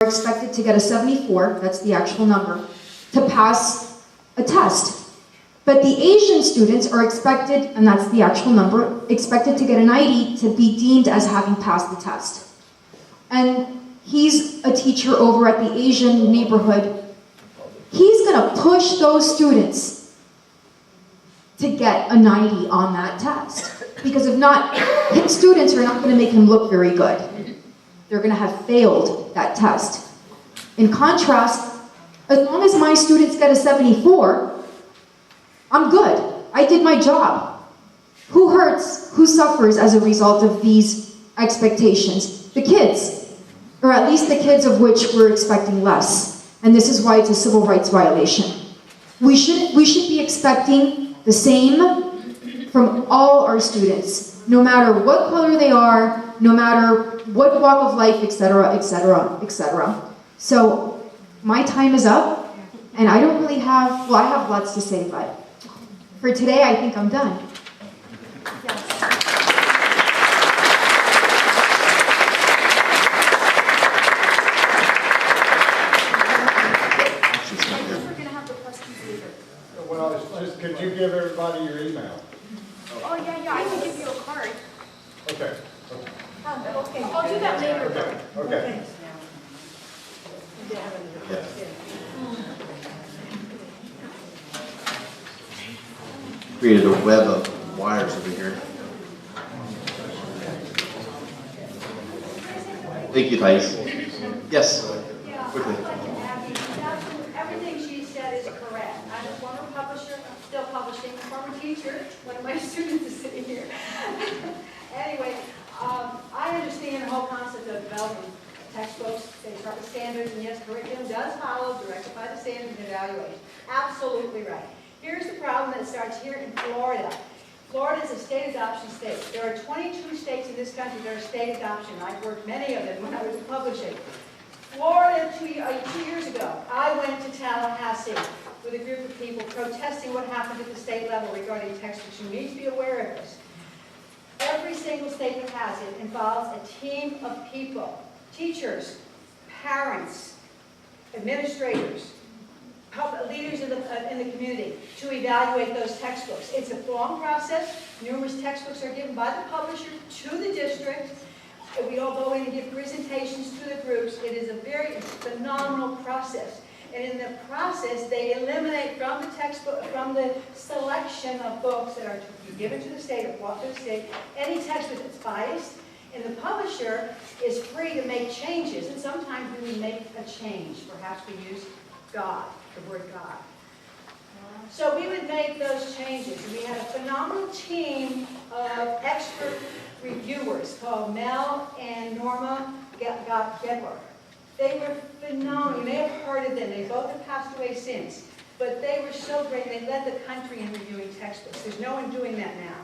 expected to get a 74, that's the actual number, to pass a test. But the Asian students are expected, and that's the actual number, expected to get a 90 to be deemed as having passed the test. And he's a teacher over at the Asian neighborhood. He's gonna push those students to get a 90 on that test. Because if not, his students are not gonna make him look very good. They're gonna have failed that test. In contrast, as long as my students get a 74, I'm good. I did my job. Who hurts, who suffers as a result of these expectations? The kids, or at least the kids of which we're expecting less. And this is why it's a civil rights violation. We should be expecting the same from all our students, no matter what color they are, no matter what walk of life, etc., etc., etc. So my time is up, and I don't really have, well, I have lots to say, but for today, I think I'm done. Yes. We're going to have the questions later. Well, could you give everybody your email? Oh, yeah, I can give you a card. Okay. Okay, I'll do that later. Okay. Created a web of wires over here. Thank you, Thais. Yes, quickly. Everything she said is correct. I'm a former publisher, still publishing, a former teacher. One of my students is sitting here. Anyway, I understand the whole concept of developing textbooks. They start with standards, and yes, curriculum does follow, directed by the standards and evaluation. Absolutely right. Here's the problem that starts here in Florida. Florida is a state adoption state. There are 22 states in this country that are state adoption. I've worked many of them when I was publishing. Florida, 2 years ago, I went to Tallahassee with a group of people protesting what happened at the state level regarding textbooks. You need to be aware of this. Every single state that has it involves a team of people, teachers, parents, administrators, leaders in the community to evaluate those textbooks. It's a long process. Numerous textbooks are given by the publisher to the district. We all go in and give presentations to the groups. It is a very phenomenal process. And in the process, they eliminate from the textbook, from the selection of books that are to be given to the state or brought to the state, any textbook that's biased. And the publisher is free to make changes. And sometimes when we make a change, perhaps we use God, the word God. So we would make those changes. We had a phenomenal team of expert reviewers called Mel and Norma Gedler. They were phenomenal. You may have heard of them. They both have passed away since. But they were so great. They led the country in reviewing textbooks. There's no one doing that now.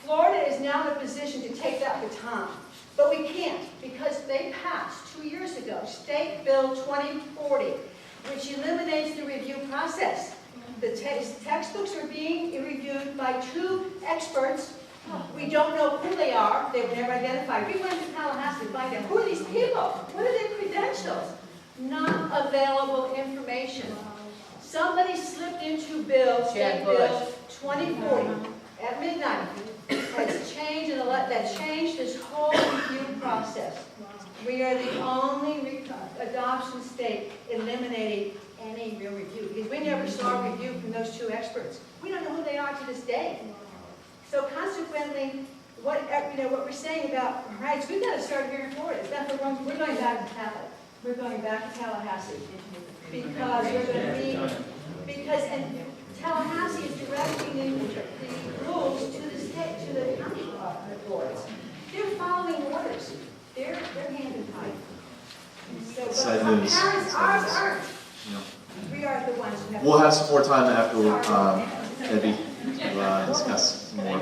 Florida is now in a position to take that baton. But we can't because they passed 2 years ago State Bill 2040, which eliminates the review process. The textbooks are being reviewed by 2 experts. We don't know who they are. They were never identified. We went to Tallahassee to find out who are these people? What are their credentials? Not available information. Somebody slipped into State Bill 2040 at midnight. That's changed, and that changed this whole review process. We are the only adoption state eliminating any real review because we never saw a review from those 2 experts. We don't know who they are to this day. So consequently, what we're saying about rights, we've got to start here in Florida. We're going back to Tallahassee. We're going back to Tallahassee because we're going to be and Tallahassee is directing the rules to the state, to the county boards. They're following orders. They're hand and tight. So, but parents aren't. We are the ones who have. We'll have some more time after Debbie to discuss some more.